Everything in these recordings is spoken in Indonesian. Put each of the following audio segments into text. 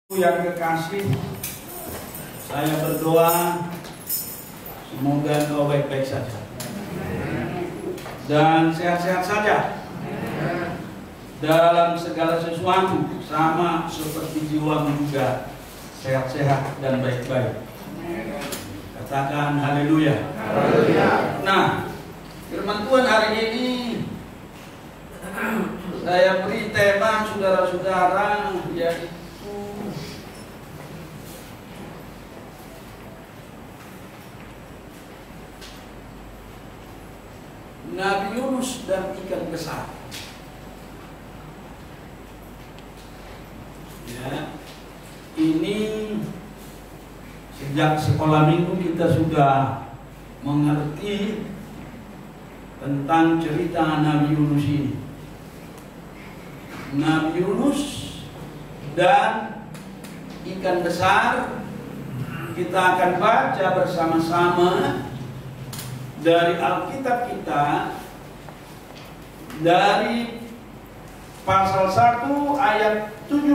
Yang kekasih, saya berdoa semoga engkau baik-baik saja dan sehat-sehat saja dalam segala sesuatu, sama seperti jiwamu juga sehat-sehat dan baik-baik. Katakan haleluya. Nah, firman Tuhan hari ini saya beri tema, saudara-saudara, yaitu Nabi Yunus dan ikan besar. Ya, ini sejak sekolah minggu kita sudah mengerti tentang cerita Nabi Yunus ini. Nabi Yunus dan ikan besar, kita akan baca bersama-sama dari Alkitab kita, dari pasal 1 ayat 17.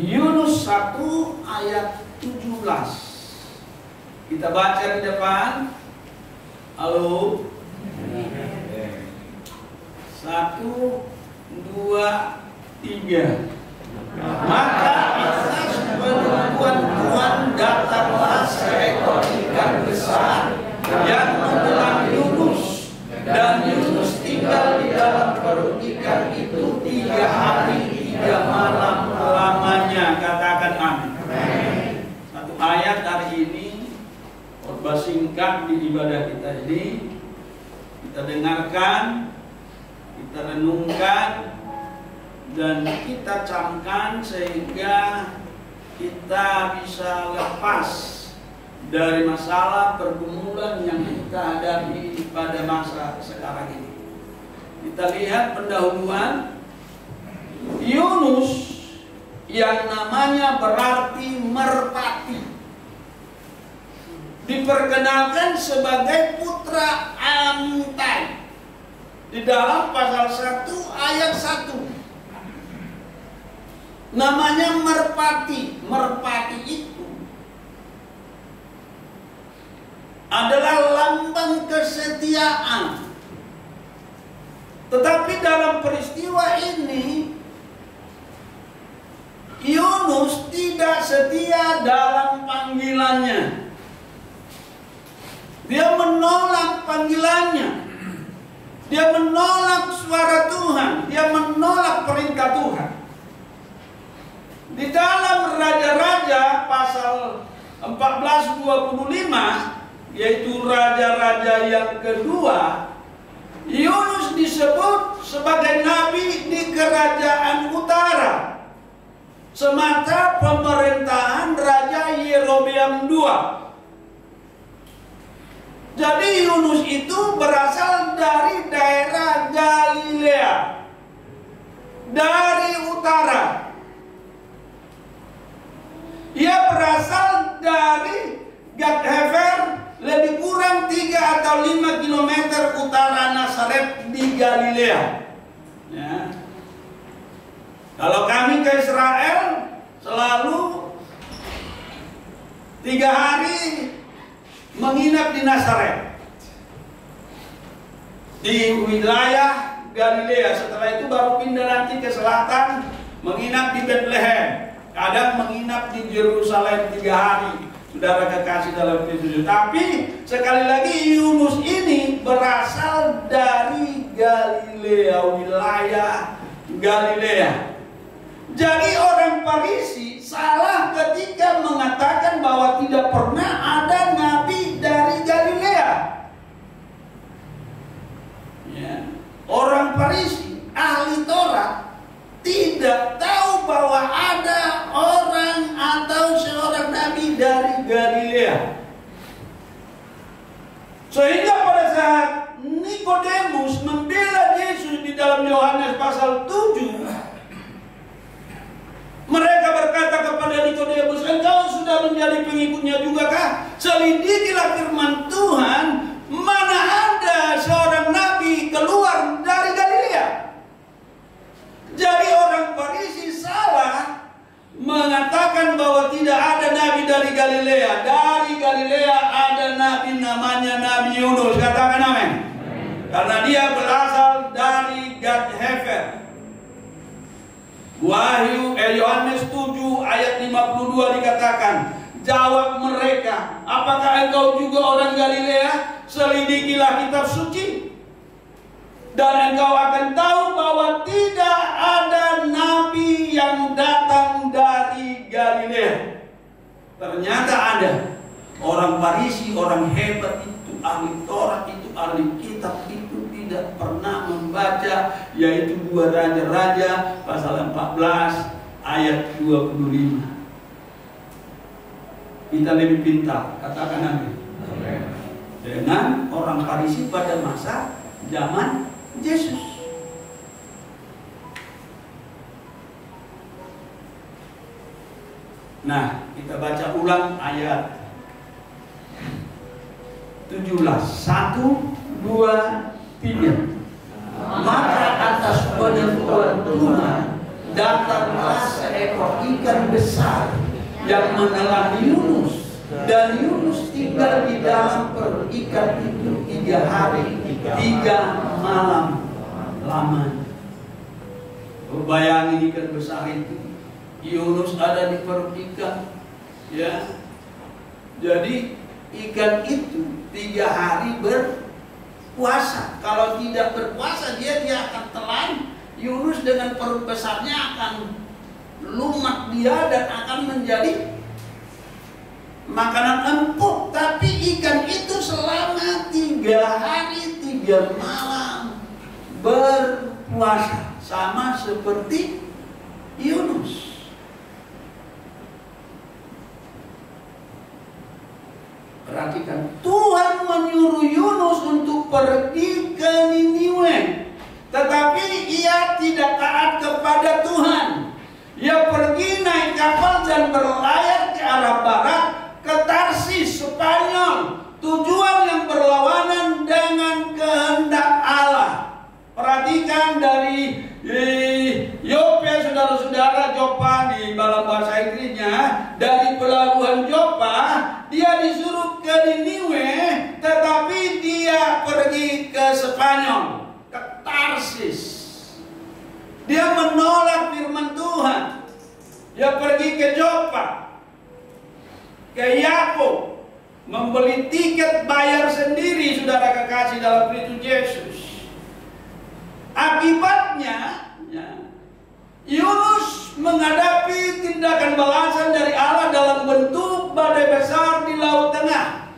Yunus 1 ayat 17. Kita baca di depan. Halo. 1, 2, 3. Maka atas penuntuan Tuhan datanglah seekor ikan besar yang menelan Yunus, dan Yunus tinggal di dalam perut ikan itu 3 hari 3 malam lamanya. Katakan amin. Satu ayat hari ini, khotbah singkat di ibadah kita ini, kita dengarkan, kita renungkan, dan kita camkan sehingga kita bisa lepas dari masalah pergumulan yang kita hadapi pada masa sekarang ini. Kita lihat pendahuluan. Yunus yang namanya berarti merpati diperkenalkan sebagai putra Amittai di dalam pasal 1 ayat 1. Namanya merpati. Merpati itu adalah lambang kesetiaan. Tetapi dalam peristiwa ini, Yunus tidak setia dalam panggilannya. Dia menolak panggilannya. Dia menolak suara Tuhan. Dia menolak perintah Tuhan. Di dalam Raja-Raja pasal 14:25, yaitu raja-raja yang kedua, Yunus disebut sebagai nabi di kerajaan utara semasa pemerintahan Raja Yerobeam II. Jadi Yunus itu berasal dari daerah Galilea, dari utara. Ia berasal dari Gath-Hefer, lebih kurang 3 atau 5 km utara Nazaret di Galilea. Ya. Kalau kami ke Israel, selalu 3 hari menginap di Nazaret, di wilayah Galilea. Setelah itu baru pindah nanti ke selatan, menginap di Bethlehem. Kadang menginap di Yerusalem 3 hari, saudara kekasih dalam Kristus. Tapi sekali lagi Yunus ini berasal dari Galilea, wilayah Galilea. Jadi orang Farisi salah ketika mengatakan bahwa tidak pernah ada nabi dari Galilea. Ya. Orang Farisi, ahli Taurat, tidak tahu bahwa ada orang atau seorang nabi dari Galilea. Sehingga pada saat Nikodemus membela Yesus di dalam Yohanes pasal 7, mereka berkata kepada Nikodemus, engkau sudah menjadi pengikutnya juga kah? Selidikilah firman Tuhan, mana ada seorang nabi keluar dari Galilea. Galilea. Dari Galilea ada nabi namanya Nabi Yunus. Katakan amin. Karena dia berasal dari Gad-Hefer. Wahyu Yohanes 7 ayat 52 dikatakan, jawab mereka, apakah engkau juga orang Galilea? Selidikilah kitab suci, dan engkau akan tahu bahwa tidak ada nabi yang datang dari Galilea. Ternyata ada orang Farisi, orang hebat itu, ahli Taurat itu, ahli kitab itu tidak pernah membaca, yaitu 2 Raja-Raja pasal 14 ayat 25. Kita lebih pintar, katakan amin. Dengan orang Farisi pada masa zaman Yesus. Nah, kita baca ulang ayat 17. 1, 2, 3. Maka atas penentuan Tuhan datanglah seekor ikan besar yang menelan Yunus, dan Yunus tinggal di dalam perut ikan itu 3 hari 3 malam lamanya. Bayangin ikan besar itu, Yunus ada di perut ikan, ya. Jadi ikan itu 3 hari berpuasa. Kalau tidak berpuasa dia akan telan. Yunus dengan perut besarnya akan lumat dia dan akan menjadi makanan empuk. Tapi ikan itu selama 3 hari 3 malam berpuasa, sama seperti Yunus. Perhatikan, Tuhan menyuruh Yunus untuk pergi ke Niniwe, tetapi ia tidak taat kepada Tuhan. Ia pergi naik kapal dan berlayar ke arah barat, ke Tarsis, Spanyol, tujuan yang berlawanan dengan kehendak Allah. Perhatikan dari Yope, saudara-saudara, Joppa di dalam bahasa Inggrisnya, dari pelabuhan Joppa dia disuruh ke Niniwe, tetapi dia pergi ke Spanyol, ke Tarsis. Dia menolak firman Tuhan. Dia pergi ke Joppa, ke Yapo, membeli tiket bayar sendiri, saudara kekasih dalam Kristus Yesus. Akibatnya, Yunus menghadapi tindakan balasan dari Allah dalam bentuk badai besar di Laut Tengah.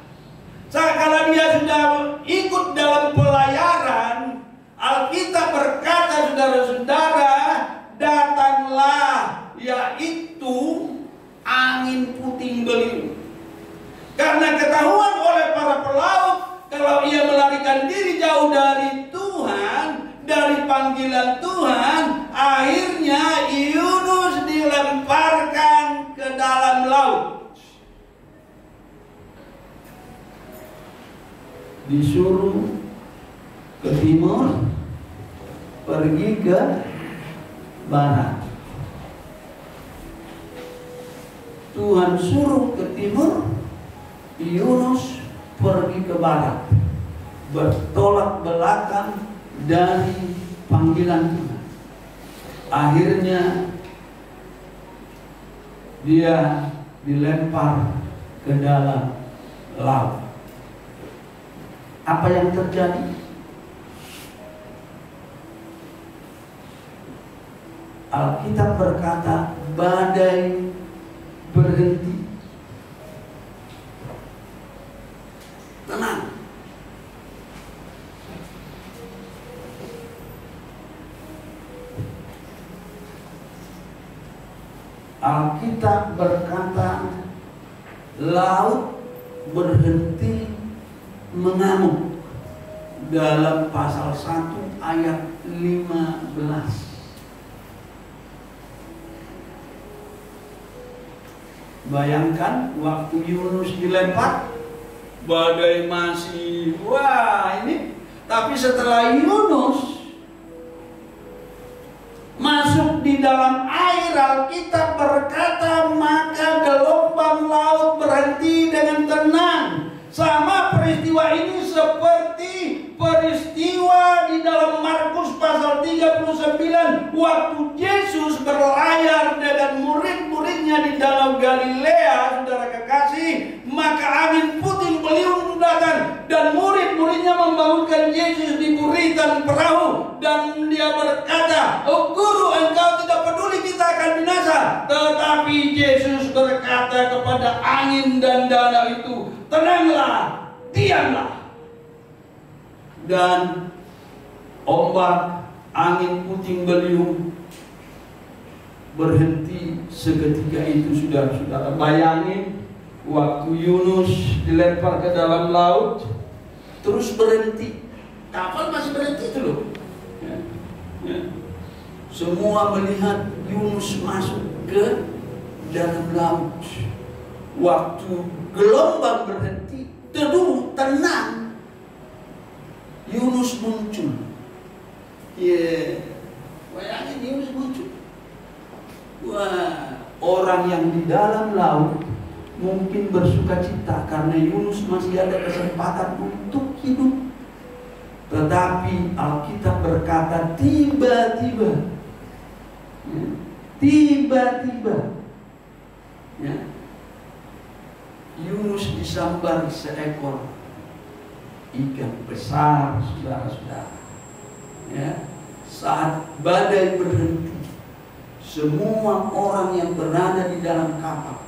Sekala dia sudah ikut dalam pelayaran, Alkitab berkata, saudara-saudara, datanglah yaitu angin puting beliung. Karena ketahuan oleh para pelaut kalau ia melarikan diri jauh dari Tuhan, dari panggilan Tuhan, akhirnya Yunus dilemparkan ke dalam laut. Disuruh ke timur, pergi ke barat. Tuhan suruh ke timur, Yunus pergi ke barat, bertolak belakang dari panggilan Tuhan. Akhirnya dia dilempar ke dalam laut. Apa yang terjadi? Alkitab berkata badai berhenti. Tenang. Alkitab berkata laut berhenti mengamuk dalam pasal 1 ayat 15. Bayangkan waktu Yunus dilempar, badai masih wah ini, tapi setelah Yunus masuk di dalam air, Alkitab berkata maka gelombang laut berhenti peristiwa ini seperti peristiwa di dalam Markus pasal 39 waktu Yesus berlayar dengan murid-muridnya di Danau Galilea, saudara kekasih, maka angin puting beliung datang dan murid-muridnya membangunkan Yesus di buritan perahu dan dia berkata, "Oh Guru, engkau tidak peduli kita akan binasa." Tetapi Yesus berkata kepada angin dan danau itu, "Tenanglah, diamlah." Dan ombak, angin puting beliung berhenti seketika itu, saudara-saudara. Bayangin waktu Yunus dilempar ke dalam laut, terus berhenti. Kapal masih berhenti itu loh. Semua melihat Yunus masuk ke dalam laut. Waktu gelombang berhenti, teduh, tenang, Yunus muncul. Bayangin Yunus muncul. Wah, orang yang di dalam laut mungkin bersuka cita karena Yunus masih ada kesempatan untuk hidup. Tetapi Alkitab berkata tiba-tiba, Yunus disambar seekor ikan besar, saudara-saudara. Saat badai berhenti, semua orang yang berada di dalam kapal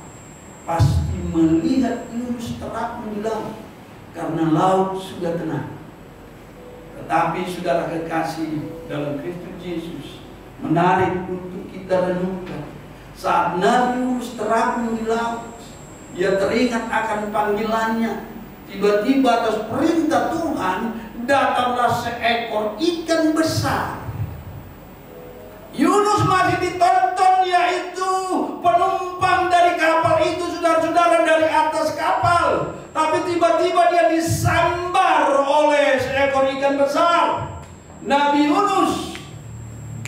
pasti melihat Yunus terapung di laut karena laut sudah tenang. Tetapi saudara kekasih dalam Kristus Yesus, menarik untuk kita renungkan. Saat Nabi Yunus terapung di laut, dia teringat akan panggilannya. Tiba-tiba atas perintah Tuhan datanglah seekor ikan besar. Yunus masih ditonton, yaitu penumpang dari kapal itu, saudara-saudara, dari atas kapal. Tapi tiba-tiba dia disambar oleh seekor ikan besar. Nabi Yunus,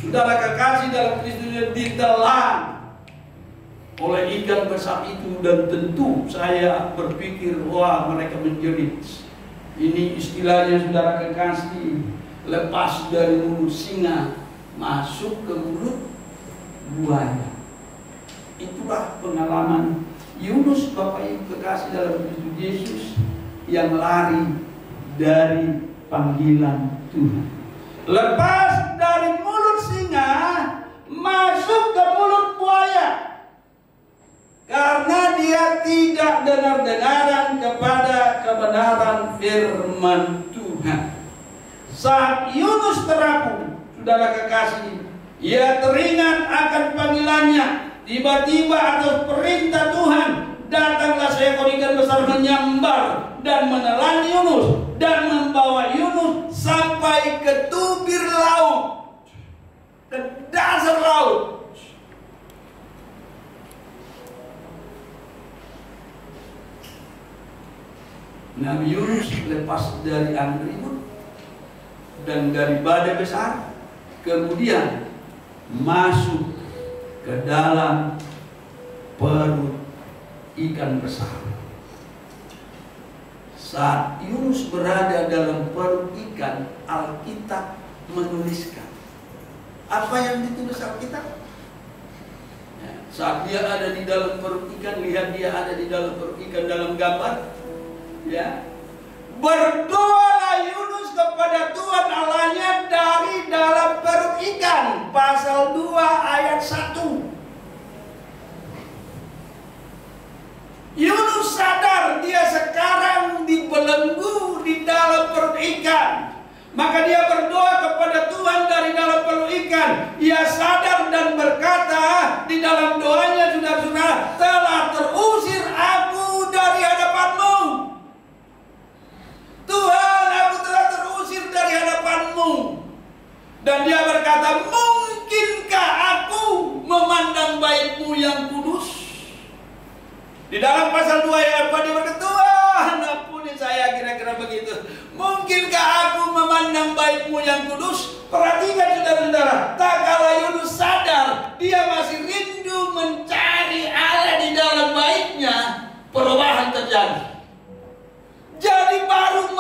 saudara kekasih dalam Kristus, ditelan oleh ikan besar itu. Dan tentu saya berpikir, wah, mereka menjerit. Ini istilahnya, saudara kekasih, lepas dari mulut singa masuk ke mulut buaya. Itulah pengalaman Yunus, Bapak Ibu kekasih dalam Kristus Yesus, yang lari dari panggilan Tuhan. Lepas dari mulut singa masuk ke mulut buaya, karena dia tidak dengar-dengaran kepada kebenaran firman Tuhan. Saat Yunus terapung, saudara kekasih, ia teringat akan panggilannya. Tiba-tiba atas perintah Tuhan datanglah seekor ikan besar menyambar dan menelan Yunus dan membawa Yunus sampai ke tubir laut, ke dasar laut. Nabi Yunus lepas dari angin ribut dan dari badai besar, kemudian masuk ke dalam perut ikan besar. Saat Yunus berada dalam perut ikan, Alkitab menuliskan apa yang ditulis Alkitab. Saat dia ada di dalam perut ikan, lihat dia ada di dalam perut ikan dalam gambar. Berdoalah Yunus kepada Tuhan Allahnya dari dalam perut ikan. Pasal 2 ayat 1. Yunus sadar dia sekarang dibelenggu di dalam perut ikan. Maka dia berdoa kepada Tuhan dari dalam perut ikan. Ia sadar dan berkata di dalam doanya, saudara-saudara, telah terusir aku dari hadapan-Mu. Tuhan, aku telah terusir dari hadapan-Mu. Dan dia berkata, mungkinkah aku memandang baik-Mu yang kudus? Di dalam pasal 2 ayat 4 dia berkata, Tuhan, ampuni saya, kira-kira begitu. Mungkinkah aku memandang baik-Mu yang kudus? Perhatikan saudara-saudara, tak kala Yunus sadar dia masih rindu mencari Allah di dalam baiknya, perubahan terjadi. Jadi baru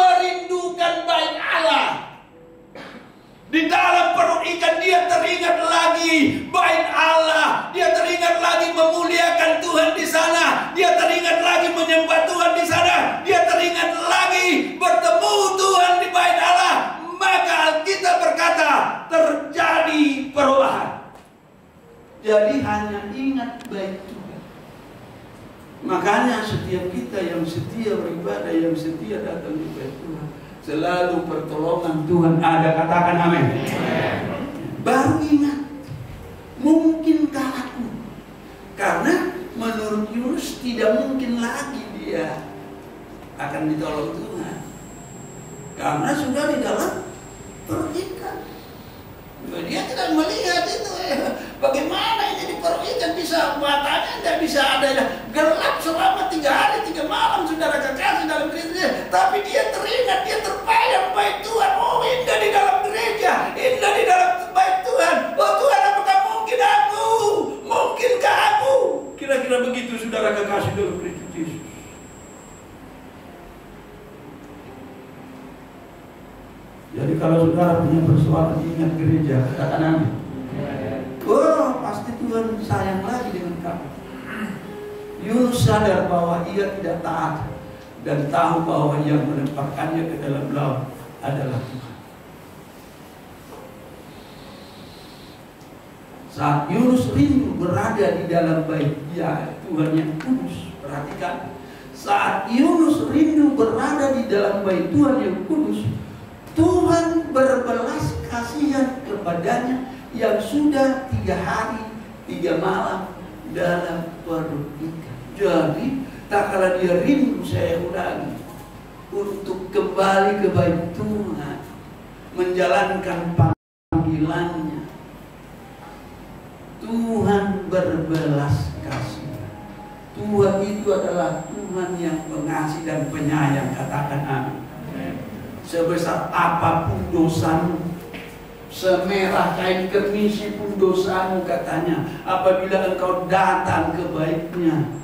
lagi bait Allah, dia teringat lagi memuliakan Tuhan di sana, dia teringat lagi menyembah Tuhan di sana, dia teringat lagi bertemu Tuhan di bait Allah, maka Alkitab berkata terjadi perubahan. Jadi hanya ingat bait Tuhan. Makanya setiap kita yang setia beribadah, yang setia datang di bait Tuhan, selalu pertolongan Tuhan ada. Katakan amin. Baru ingat, mungkinkah aku? Karena menurut Yunus tidak mungkin lagi dia akan ditolong Tuhan, karena sudah di dalam perut ikan. Dia tidak melihat itu. Bagaimana ini di perut ikan bisa, matanya tidak bisa ada gelap selama 3 hari 3 malam, saudara kekasih dalam Kristus. Tapi dia teringat, dia terbayang bait Tuhan. Oh, indah di dalam gereja, indah di dalam bait Tuhan. Oh Tuhan, apakah mungkin aku? Mungkinkah aku? Kira-kira begitu, saudara kekasih dalam Kristus Yesus. Jadi kalau saudara punya persoalan ingat gereja, katakan amin. Oh, pasti Tuhan sayang lagi dengan kamu. Yunus sadar bahwa ia tidak taat dan tahu bahwa yang melemparkannya ke dalam laut adalah Tuhan. Saat Yunus rindu berada di dalam bait Tuhan yang kudus, perhatikan. Saat Yunus rindu berada di dalam bait Tuhan yang kudus, Tuhan berbelas kasihan kepadanya yang sudah 3 hari 3 malam dalam perut ikan. Jadi tak kala dia rindu, saya ulangi, untuk kembali ke bait Tuhan, menjalankan panggilannya, Tuhan berbelas kasihan. Tuhan itu adalah Tuhan yang mengasihi dan penyayang. Katakan amin. Sebesar apapun dosamu, semerah kain kemisi pun dosamu, katanya, apabila engkau datang ke baitnya,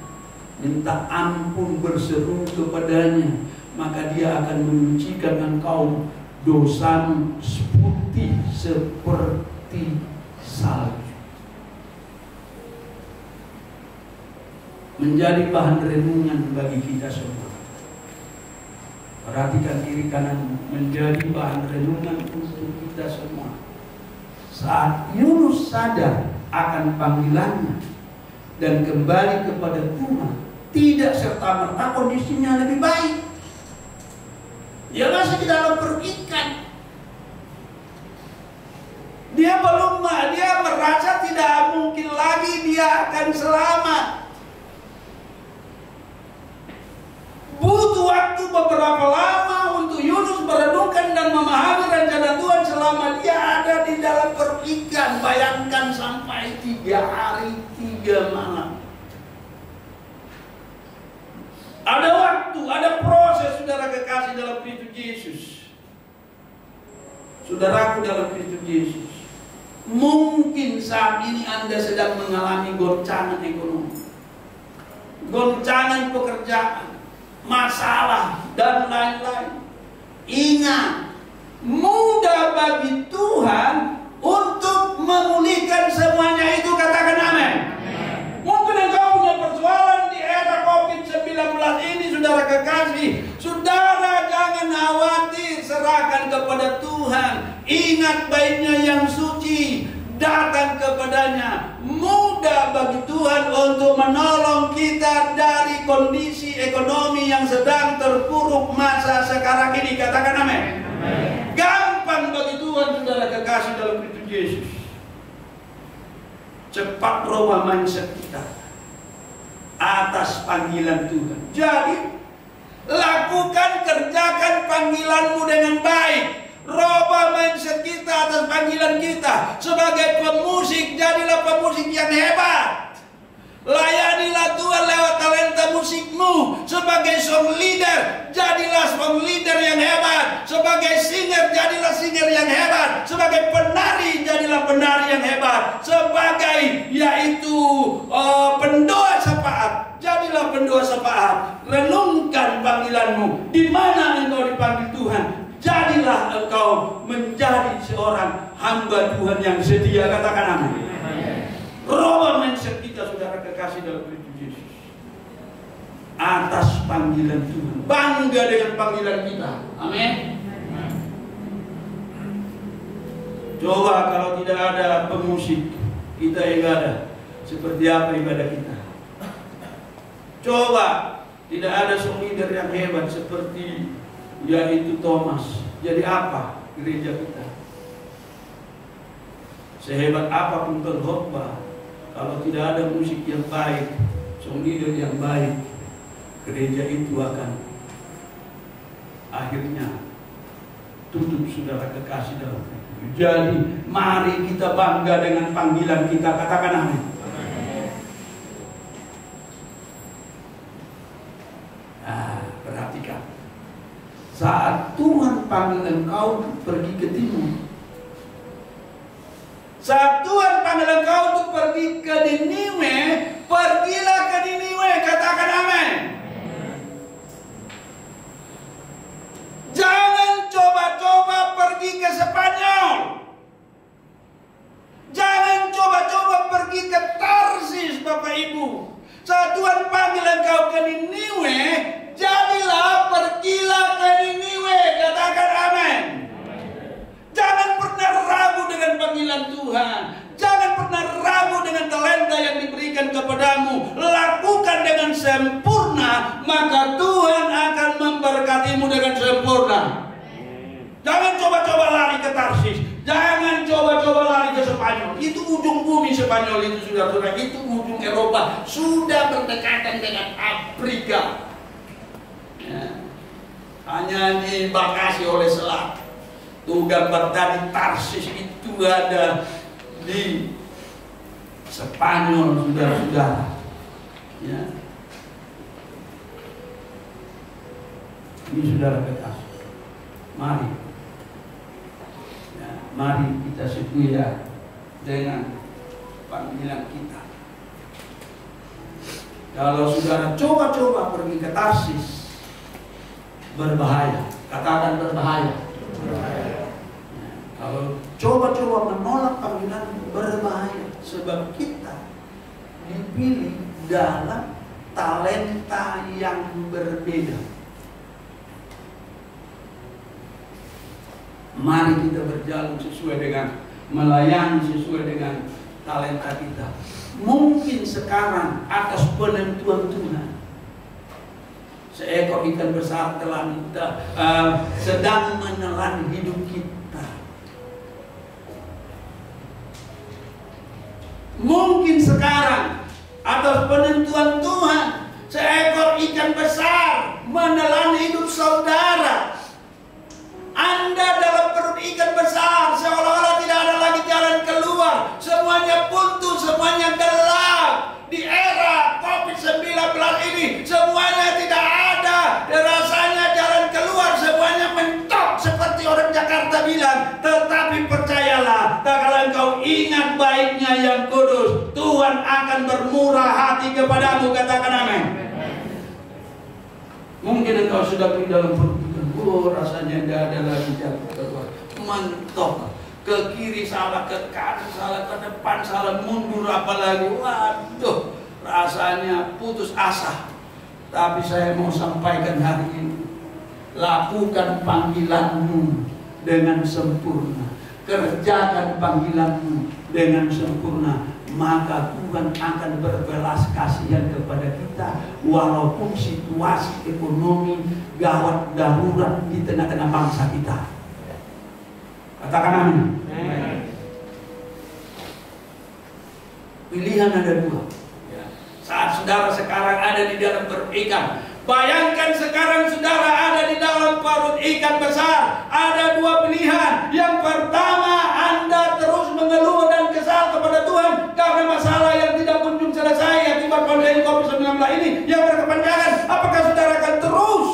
minta ampun, berseru kepadanya, maka dia akan menyucikan engkau, dosamu putih seperti salju. Menjadi bahan renungan bagi kita semua. Perhatikan kiri kanan, menjadi bahan renungan untuk kita semua. Saat Yunus sadar akan panggilannya dan kembali kepada Tuhan, tidak serta-merta kondisinya lebih baik. Dia masih di dalam perut ikan. Dia merasa tidak mungkin lagi dia akan selamat. Butuh waktu beberapa lama untuk Yunus merenungkan dan memahami rencana Tuhan selama dia ada di dalam perut ikan. Bayangkan sampai 3 hari 3 malam. Ada waktu, ada proses, saudara kekasih dalam Kristus Yesus. Saudaraku dalam Kristus Yesus, mungkin saat ini Anda sedang mengalami goncangan ekonomi, goncangan pekerjaan, masalah dan lain-lain. Ingat, mudah bagi Tuhan untuk memulihkan semuanya itu. Katakan amin. Mungkin engkau punya persoalan di era COVID-19 ini, saudara kekasih. Saudara jangan khawatir, serahkan kepada Tuhan. Ingat baitnya yang suci, datang kepadanya. Mudah bagi Tuhan untuk menolong kita dari kondisi ekonomi yang sedang terpuruk masa sekarang ini. Katakan amin. Gampang bagi Tuhan, saudara kekasih dalam Kristus Yesus. Cepat rubah mindset kita atas panggilan Tuhan. Jadi lakukan, kerjakan panggilanmu dengan baik. Rubah mindset kita atas panggilan kita. Sebagai pemusik, jadilah pemusik yang hebat. Layanilah Tuhan lewat talenta musikmu. Sebagai song leader, jadilah song leader yang hebat. Sebagai singer, jadilah singer yang hebat. Sebagai penari, jadilah penari yang hebat. Sebagai pendoa syafaat, jadilah pendoa syafaat. Renungkan panggilanmu. Di mana engkau dipanggil Tuhan, jadilah engkau menjadi seorang hamba hamba Tuhan yang setia, katakan amin. Roba mindset kita, saudara kekasih dalam Kristus Yesus, atas panggilan Tuhan, bangga dengan panggilan kita. Amin. Coba kalau tidak ada pemusik, kita ibadah seperti apa ibadah kita? Coba tidak ada song leader yang hebat seperti yaitu Thomas, jadi apa gereja kita? Sehebat apapun berkhotbah, kalau tidak ada musik yang baik, song leader yang baik, gereja itu akan akhirnya tutup, saudara kekasih dalam Kristus. Jadi mari kita bangga dengan panggilan kita, katakan amin. Perhatikan, saat Tuhan panggil engkau pergi ke timur, saat Tuhan panggil engkau untuk pergi ke Niniwe, pergilah ke Niniwe, katakan amin. Jangan coba-coba pergi ke Spanyol. Jangan coba-coba pergi ke Tarsis, Bapak Ibu. Saat Tuhan panggil engkau ke Niniwe, jadilah, pergilah ke Niniwe, katakan amin. Jangan pernah ragu dengan panggilan Tuhan. Jangan pernah ragu dengan talenta yang diberikan kepadamu. Lakukan dengan sempurna, maka Tuhan akan memberkatimu dengan sempurna. Jangan coba-coba lari ke Tarsis. Jangan coba-coba lari ke Spanyol. Itu ujung bumi Spanyol itu, saudara-saudara. Itu ujung Eropa. Sudah berdekatan dengan Afrika. Ya. Hanya dibatasi oleh selat. Tuh gambar tadi, Tarsis itu ada di Spanyol, saudara-saudara. Ya. Ini saudara kekasih. Mari. Ya, mari kita setia dengan panggilan kita. Kalau saudara coba-coba pergi ke Tarsis, berbahaya. Katakan berbahaya. Ya, kalau coba-coba menolak panggilan, berbahaya. Sebab kita dipilih dalam talenta yang berbeda. Mari kita berjalan sesuai dengan, melayani sesuai dengan talenta kita. Mungkin sekarang atas penentuan Tuhan, seekor ikan besar telah sedang menelan hidup kita. Mungkin sekarang atas penentuan Tuhan, seekor ikan besar menelan hidup saudara. Anda dalam perut ikan besar, seolah-olah tidak ada lagi jalan keluar. Semuanya buntu, semuanya gelap. Di era COVID-19 ini, semuanya tidak ada. Rasanya jalan keluar, semuanya mentok seperti orang Jakarta bilang. Tetapi percayalah, kalau engkau ingat baiknya yang kudus, Tuhan akan bermurah hati kepadamu, katakan amin. Mungkin engkau sudah pergi dalam perut, rasanya tidak ada lagi jalan keluar, mentok, ke kiri salah, ke kanan salah, ke depan salah, mundur apalagi, waduh, rasanya putus asa. Tapi saya mau sampaikan hari ini, lakukan panggilanmu dengan sempurna, kerjakan panggilanmu dengan sempurna, maka Tuhan akan berbelas kasihan kepada kita. Walaupun situasi ekonomi gawat darurat di tengah-tengah bangsa kita, katakan amin. Pilihan ada dua. Saat saudara sekarang ada di dalam perut ikan, bayangkan sekarang saudara ada di dalam perut ikan besar. Ada dua pilihan. Yang pertama, Anda terus mengeluh dan kesal kepada Tuhan karena masalah yang tidak kunjung selesai akibat pandemi COVID-19 ini yang berkepanjangan. Apakah saudara akan terus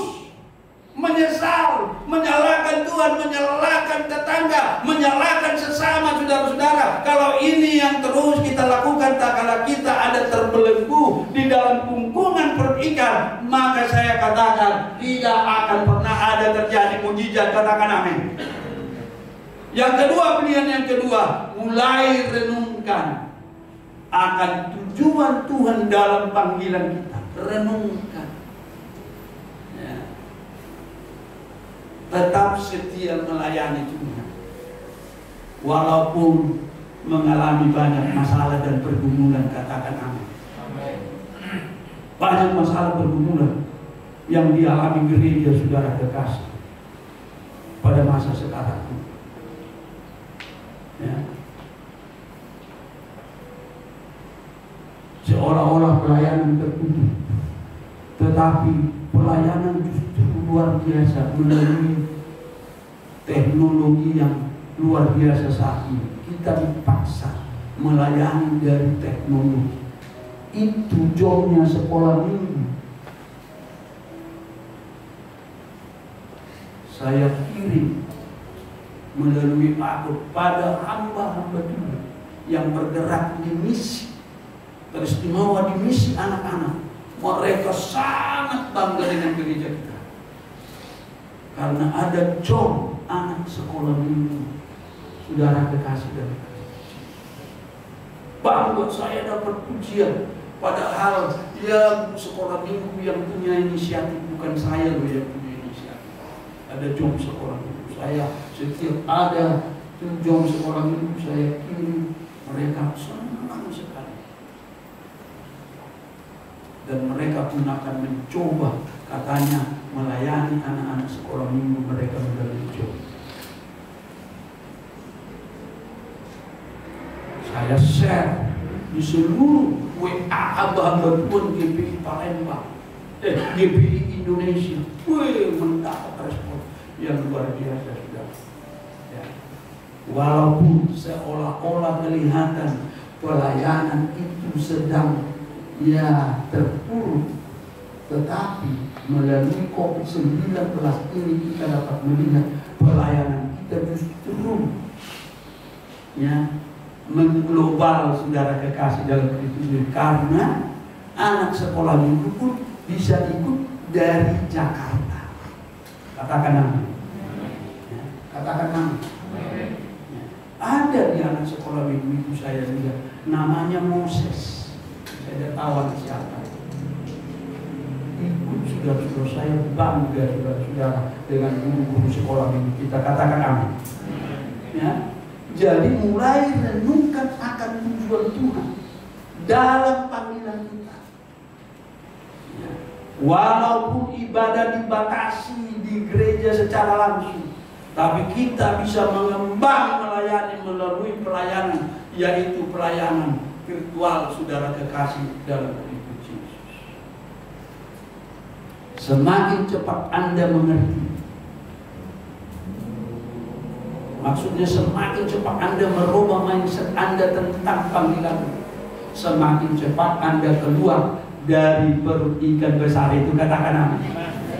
menyesal, menyalahkan Tuhan, menyalahkan tetangga, menyalahkan sesama saudara-saudara? Kalau ini yang terus kita lakukan, tak kala kita ada terbelenggu di dalam kungkungan perut ikan, maka saya katakan tidak akan pernah ada terjadi mujizat, katakan amin. Yang kedua, pilihan yang kedua, mulai renungkan akan tujuan Tuhan dalam panggilan kita. Renungkan. Ya. Tetap setia melayani Tuhan. Walaupun mengalami banyak masalah dan pergumulan, katakan amin. Banyak masalah pergumulan yang dialami gereja saudara kekasih pada masa sekarang. Ya. Seolah-olah pelayanan tertutup, tetapi pelayanan justru luar biasa melalui teknologi yang luar biasa saat ini. Kita dipaksa melayani dari teknologi. Itu jobnya sekolah minggu. Saya kirim melalui aku pada hamba-hamba Tuhan yang bergerak di misi, teristimewa di misi anak-anak. Mereka sangat bangga dengan gereja kita karena ada job anak sekolah minggu. Saudara kekasih dan bangga saya dapat pujian, padahal ya sekolah minggu yang punya inisiatif, bukan saya loh yang punya inisiatif. Ada job sekolah minggu. Saya setiap ada job sekolah minggu saya kirim, mereka senang sekali. Dan mereka pun akan mencoba katanya melayani anak-anak sekolah minggu mereka melalui job. Saya share di seluruh WA hamba-hamba Tuhan GPI Palembang, GPI Indonesia. Mendapat respon yang luar biasa sudah. Ya. Walaupun seolah-olah kelihatan pelayanan itu sedang terpuruk, tetapi melalui COVID-19 ini kita dapat melihat pelayanan kita justru mengglobal, saudara kekasih dalam Kristus, karena anak sekolah minggu pun bisa ikut dari Jakarta. Katakan amin. Ya, katakan amin. Ya. Ada di anak sekolah minggu itu saya lihat namanya Moses. Saya tidak tahu siapa. Ikut saudara-saudara, saya bangga saudara-saudara dengan guru-guru sekolah minggu kita. Katakan amin. Ya. Jadi mulai renungkan akan tujuan Tuhan dalam panggilan kita. Ya. Walaupun ibadah dibatasi di gereja secara langsung, tapi kita bisa mengembang melayani melalui pelayanan, yaitu pelayanan virtual, saudara kekasih dalam Kristus Yesus. Semakin cepat Anda mengerti, maksudnya semakin cepat Anda merubah mindset Anda tentang panggilan, semakin cepat Anda keluar dari perut ikan besar itu. Katakan amin.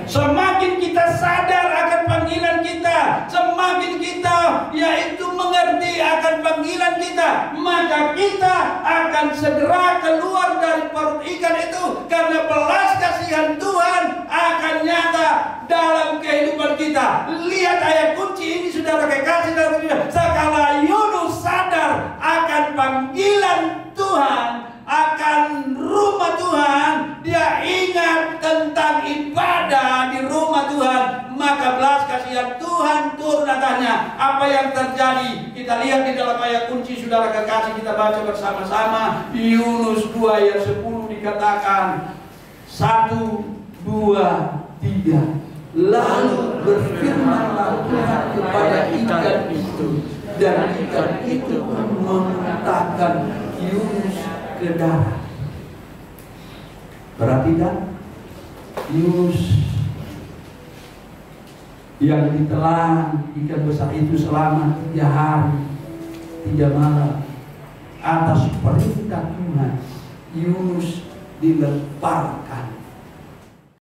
Semakin kita sadar akan panggilan kita, semakin kita yaitu mengerti akan panggilan kita, maka kita akan segera keluar dari perut ikan itu, karena belas kasihan Tuhan akan nyata dalam kehidupan kita. Lihat ayat kunci ini, saudara kekasih dalam Tuhan. Sekala Yunus sadar akan panggilan Tuhan, akan rumah Tuhan, dia ingat tentang ibadah di rumah Tuhan, maka belas kasihan Tuhan turun atasnya. Apa yang terjadi? Kita lihat di dalam ayat kunci, saudara kekasih, kita baca bersama-sama. Yunus 2 ayat 10 dikatakan 1, 2, 3. Lalu berfirmanlah Tuhan kepada ikan itu, dan ikan itu memuntahkan Yunus ke darat. Perhatikan, Yunus yang ditelan ikan besar itu selama 3 hari 3 malam, atas perintah Tuhan Yunus dilemparkan